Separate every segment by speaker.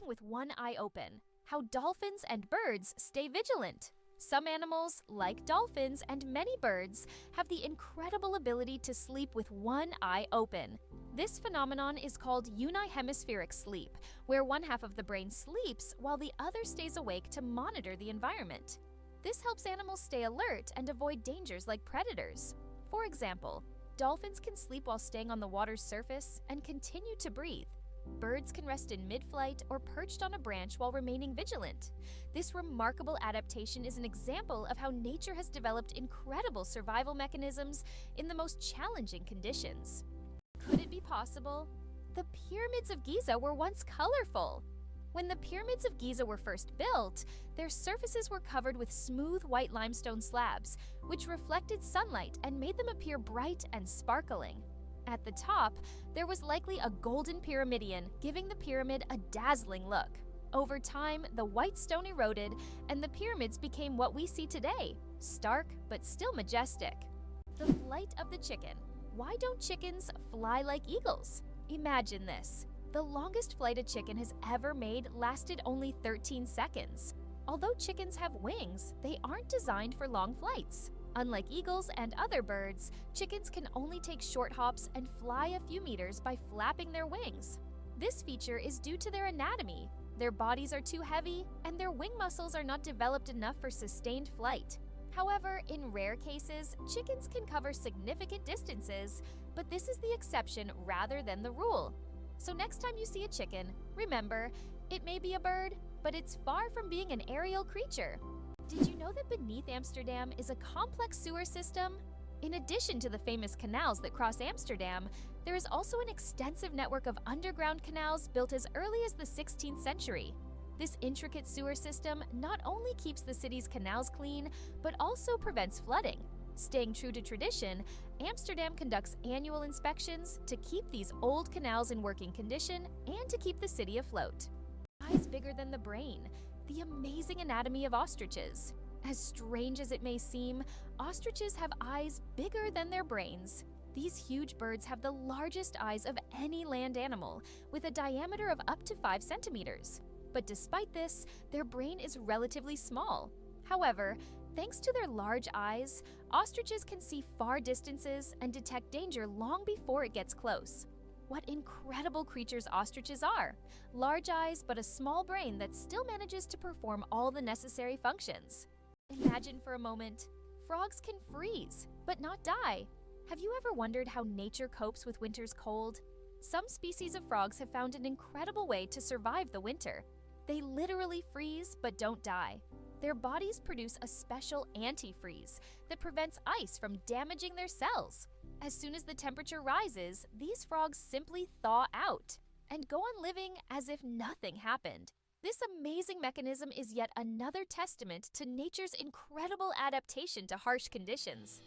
Speaker 1: with one eye open. How dolphins and birds stay vigilant. Some animals, like dolphins and many birds, have the incredible ability to sleep with one eye open. This phenomenon is called unihemispheric sleep, where one half of the brain sleeps while the other stays awake to monitor the environment. This helps animals stay alert and avoid dangers like predators. For example, dolphins can sleep while staying on the water's surface and continue to breathe. Birds can rest in mid-flight or perched on a branch while remaining vigilant. This remarkable adaptation is an example of how nature has developed incredible survival mechanisms in the most challenging conditions. Could it be possible? The Pyramids of Giza were once colorful. When the Pyramids of Giza were first built, their surfaces were covered with smooth white limestone slabs, which reflected sunlight and made them appear bright and sparkling. At the top, there was likely a golden pyramidion, giving the pyramid a dazzling look. Over time, the white stone eroded, and the pyramids became what we see today, stark but still majestic. The flight of the chicken. Why don't chickens fly like eagles? Imagine this. The longest flight a chicken has ever made lasted only 13 seconds. Although chickens have wings, they aren't designed for long flights. Unlike eagles and other birds, chickens can only take short hops and fly a few meters by flapping their wings. This feature is due to their anatomy. Their bodies are too heavy, and their wing muscles are not developed enough for sustained flight. However, in rare cases, chickens can cover significant distances, but this is the exception rather than the rule. So next time you see a chicken, remember, it may be a bird, but it's far from being an aerial creature. Did you know that beneath Amsterdam is a complex sewer system? In addition to the famous canals that cross Amsterdam, there is also an extensive network of underground canals built as early as the 16th century. This intricate sewer system not only keeps the city's canals clean, but also prevents flooding. Staying true to tradition, Amsterdam conducts annual inspections to keep these old canals in working condition and to keep the city afloat. Eyes bigger than the brain. The amazing anatomy of ostriches. As strange as it may seem, ostriches have eyes bigger than their brains. These huge birds have the largest eyes of any land animal, with a diameter of up to 5 centimeters. But despite this, their brain is relatively small. However, thanks to their large eyes, ostriches can see far distances and detect danger long before it gets close. What incredible creatures ostriches are! Large eyes, but a small brain that still manages to perform all the necessary functions. Imagine for a moment, frogs can freeze, but not die. Have you ever wondered how nature copes with winter's cold? Some species of frogs have found an incredible way to survive the winter. They literally freeze, but don't die. Their bodies produce a special antifreeze that prevents ice from damaging their cells. As soon as the temperature rises, these frogs simply thaw out and go on living as if nothing happened. This amazing mechanism is yet another testament to nature's incredible adaptation to harsh conditions.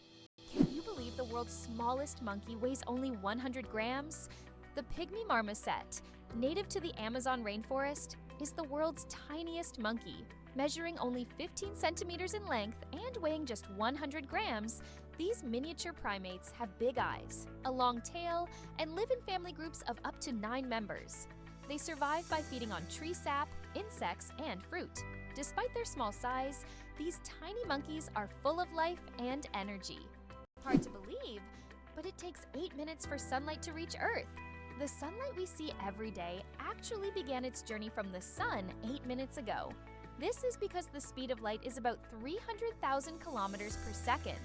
Speaker 1: Can you believe the world's smallest monkey weighs only 100 grams? The pygmy marmoset, native to the Amazon rainforest, is the world's tiniest monkey. Measuring only 15 centimeters in length and weighing just 100 grams, these miniature primates have big eyes, a long tail, and live in family groups of up to 9 members. They survive by feeding on tree sap, insects, and fruit. Despite their small size, these tiny monkeys are full of life and energy. Hard to believe, but it takes 8 minutes for sunlight to reach Earth. The sunlight we see every day actually began its journey from the sun 8 minutes ago. This is because the speed of light is about 300,000 kilometers per second,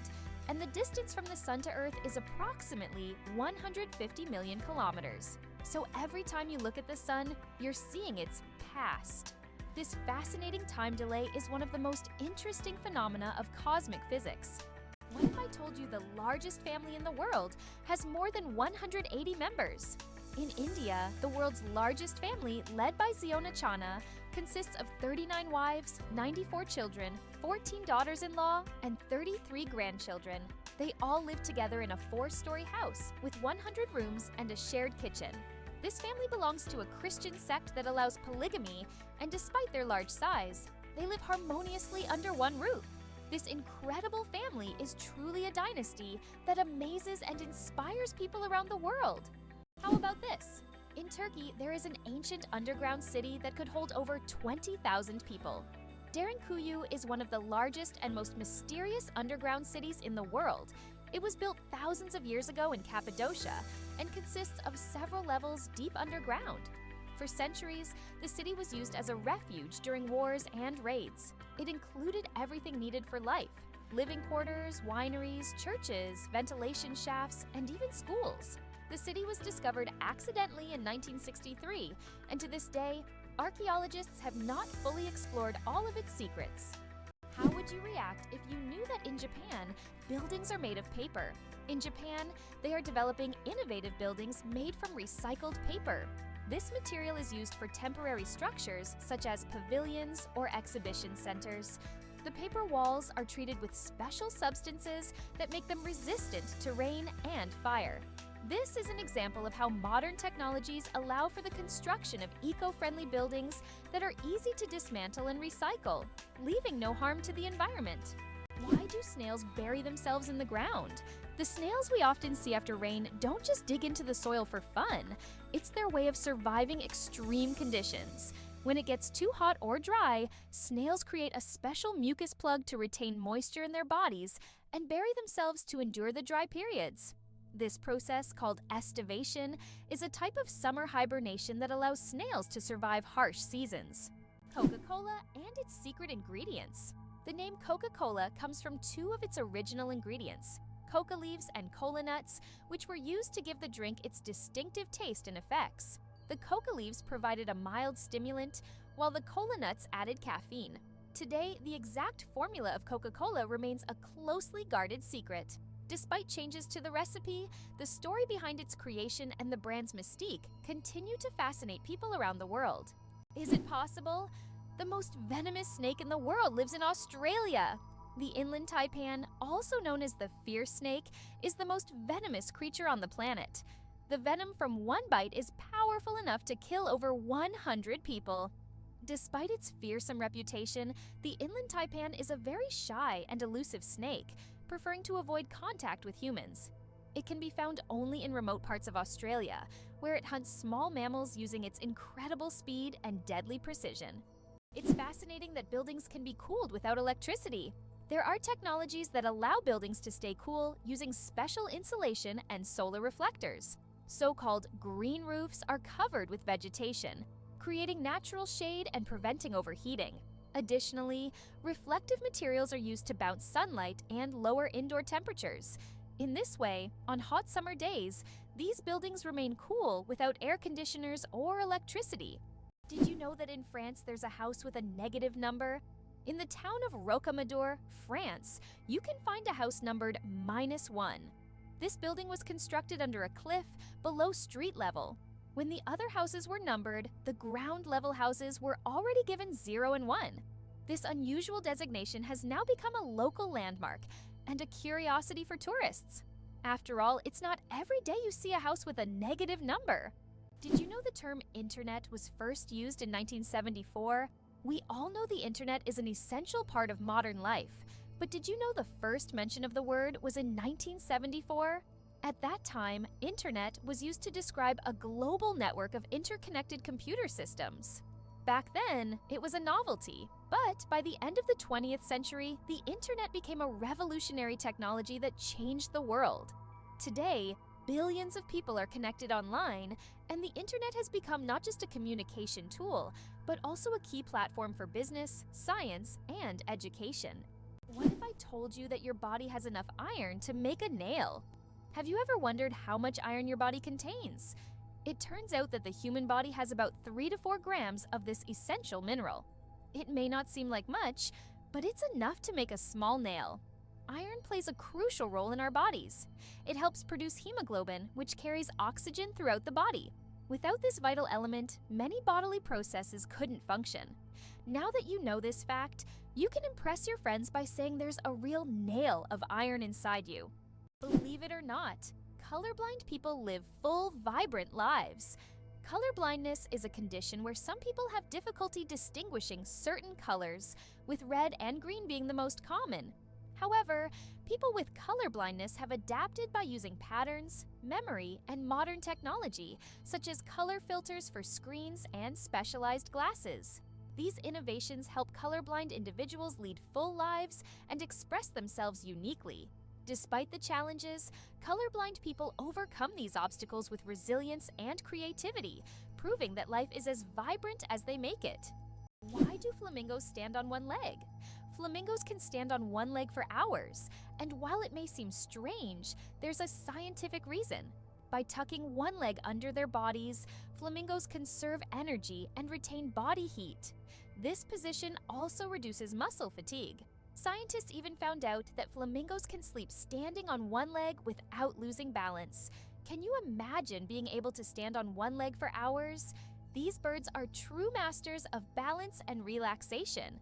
Speaker 1: and the distance from the sun to Earth is approximately 150 million kilometers. So every time you look at the sun, you're seeing its past. This fascinating time delay is one of the most interesting phenomena of cosmic physics. What if I told you the largest family in the world has more than 180 members? In India, the world's largest family, led by Ziona Chana, consists of 39 wives, 94 children, 14 daughters-in-law, and 33 grandchildren. They all live together in a 4-story house with 100 rooms and a shared kitchen. This family belongs to a Christian sect that allows polygamy, and despite their large size, they live harmoniously under one roof. This incredible family is truly a dynasty that amazes and inspires people around the world. How about this? In Turkey, there is an ancient underground city that could hold over 20,000 people. Derinkuyu is one of the largest and most mysterious underground cities in the world. It was built thousands of years ago in Cappadocia and consists of several levels deep underground. For centuries, the city was used as a refuge during wars and raids. It included everything needed for life: living quarters, wineries, churches, ventilation shafts, and even schools. The city was discovered accidentally in 1963, and to this day, archaeologists have not fully explored all of its secrets. How would you react if you knew that in Japan, buildings are made of paper? In Japan, they are developing innovative buildings made from recycled paper. This material is used for temporary structures such as pavilions or exhibition centers. The paper walls are treated with special substances that make them resistant to rain and fire. This is an example of how modern technologies allow for the construction of eco-friendly buildings that are easy to dismantle and recycle, leaving no harm to the environment. Why do snails bury themselves in the ground? The snails we often see after rain don't just dig into the soil for fun. It's their way of surviving extreme conditions. When it gets too hot or dry, snails create a special mucus plug to retain moisture in their bodies and bury themselves to endure the dry periods. This process, called estivation, is a type of summer hibernation that allows snails to survive harsh seasons. Coca-Cola and its secret ingredients. The name Coca-Cola comes from two of its original ingredients: coca leaves and cola nuts, which were used to give the drink its distinctive taste and effects. The coca leaves provided a mild stimulant, while the cola nuts added caffeine. Today, the exact formula of Coca-Cola remains a closely guarded secret. Despite changes to the recipe, the story behind its creation and the brand's mystique continue to fascinate people around the world. Is it possible? The most venomous snake in the world lives in Australia. The inland taipan, also known as the fierce snake, is the most venomous creature on the planet. The venom from one bite is powerful enough to kill over 100 people. Despite its fearsome reputation, the inland taipan is a very shy and elusive snake, preferring to avoid contact with humans. It can be found only in remote parts of Australia, where it hunts small mammals using its incredible speed and deadly precision. It's fascinating that buildings can be cooled without electricity. There are technologies that allow buildings to stay cool using special insulation and solar reflectors. So-called green roofs are covered with vegetation, creating natural shade and preventing overheating. Additionally, reflective materials are used to bounce sunlight and lower indoor temperatures. In this way, on hot summer days, these buildings remain cool without air conditioners or electricity. Did you know that in France there's a house with a negative number? In the town of Rocamadour, France, you can find a house numbered -1. This building was constructed under a cliff below street level. When the other houses were numbered, the ground-level houses were already given 0 and 1. This unusual designation has now become a local landmark and a curiosity for tourists. After all, it's not every day you see a house with a negative number. Did you know the term internet was first used in 1974? We all know the internet is an essential part of modern life, but did you know the first mention of the word was in 1974? At that time, internet was used to describe a global network of interconnected computer systems. Back then, it was a novelty, but by the end of the 20th century, the internet became a revolutionary technology that changed the world. Today, billions of people are connected online, and the internet has become not just a communication tool, but also a key platform for business, science, and education. What if I told you that your body has enough iron to make a nail? Have you ever wondered how much iron your body contains? It turns out that the human body has about 3 to 4 grams of this essential mineral. It may not seem like much, but it's enough to make a small nail. Iron plays a crucial role in our bodies. It helps produce hemoglobin, which carries oxygen throughout the body. Without this vital element, many bodily processes couldn't function. Now that you know this fact, you can impress your friends by saying there's a real nail of iron inside you. Believe it or not, colorblind people live full, vibrant lives. Colorblindness is a condition where some people have difficulty distinguishing certain colors, with red and green being the most common. However, people with color blindness have adapted by using patterns, memory, and modern technology, such as color filters for screens and specialized glasses. These innovations help colorblind individuals lead full lives and express themselves uniquely. Despite the challenges, colorblind people overcome these obstacles with resilience and creativity, proving that life is as vibrant as they make it. Why do flamingos stand on one leg? Flamingos can stand on one leg for hours, and while it may seem strange, there's a scientific reason. By tucking one leg under their bodies, flamingos conserve energy and retain body heat. This position also reduces muscle fatigue. Scientists even found out that flamingos can sleep standing on one leg without losing balance. Can you imagine being able to stand on one leg for hours? These birds are true masters of balance and relaxation.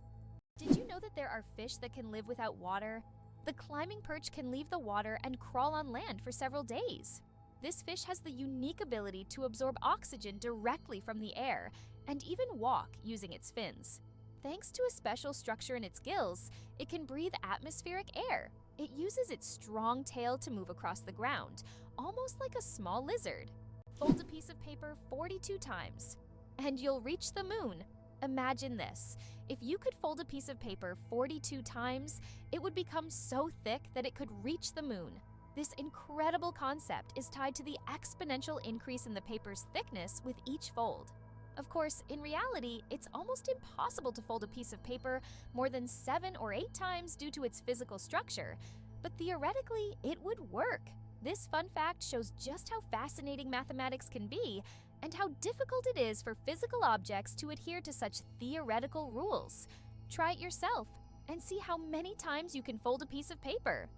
Speaker 1: Did you know that there are fish that can live without water? The climbing perch can leave the water and crawl on land for several days. This fish has the unique ability to absorb oxygen directly from the air and even walk using its fins. Thanks to a special structure in its gills, it can breathe atmospheric air. It uses its strong tail to move across the ground, almost like a small lizard. Fold a piece of paper 42 times, and you'll reach the moon. Imagine this. If you could fold a piece of paper 42 times, it would become so thick that it could reach the moon. This incredible concept is tied to the exponential increase in the paper's thickness with each fold. Of course, in reality, it's almost impossible to fold a piece of paper more than 7 or 8 times due to its physical structure, but theoretically, it would work. This fun fact shows just how fascinating mathematics can be and how difficult it is for physical objects to adhere to such theoretical rules. Try it yourself and see how many times you can fold a piece of paper.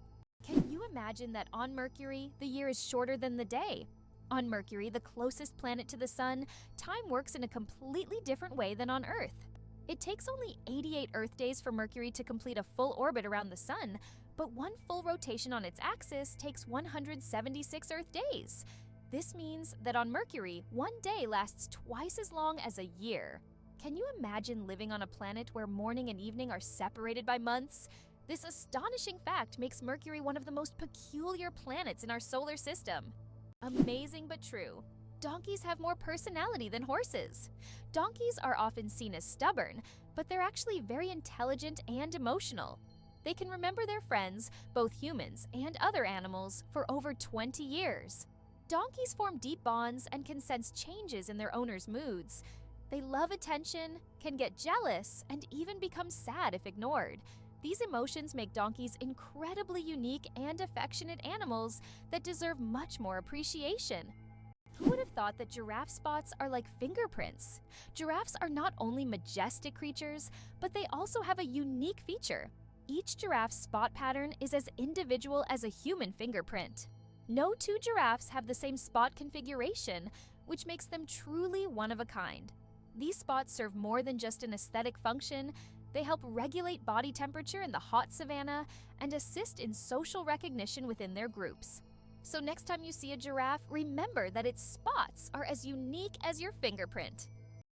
Speaker 1: Can you imagine that on Mercury, the year is shorter than the day? On Mercury, the closest planet to the Sun, time works in a completely different way than on Earth. It takes only 88 Earth days for Mercury to complete a full orbit around the Sun, but one full rotation on its axis takes 176 Earth days. This means that on Mercury, one day lasts twice as long as a year. Can you imagine living on a planet where morning and evening are separated by months? This astonishing fact makes Mercury one of the most peculiar planets in our solar system. Amazing but true. Donkeys have more personality than horses. Donkeys are often seen as stubborn, but they're actually very intelligent and emotional. They can remember their friends, both humans and other animals, for over 20 years. Donkeys form deep bonds and can sense changes in their owner's moods. They love attention, can get jealous, and even become sad if ignored. These emotions make donkeys incredibly unique and affectionate animals that deserve much more appreciation. Who would have thought that giraffe spots are like fingerprints? Giraffes are not only majestic creatures, but they also have a unique feature. Each giraffe's spot pattern is as individual as a human fingerprint. No two giraffes have the same spot configuration, which makes them truly one of a kind. These spots serve more than just an aesthetic function. They help regulate body temperature in the hot savanna and assist in social recognition within their groups. So next time you see a giraffe, remember that its spots are as unique as your fingerprint.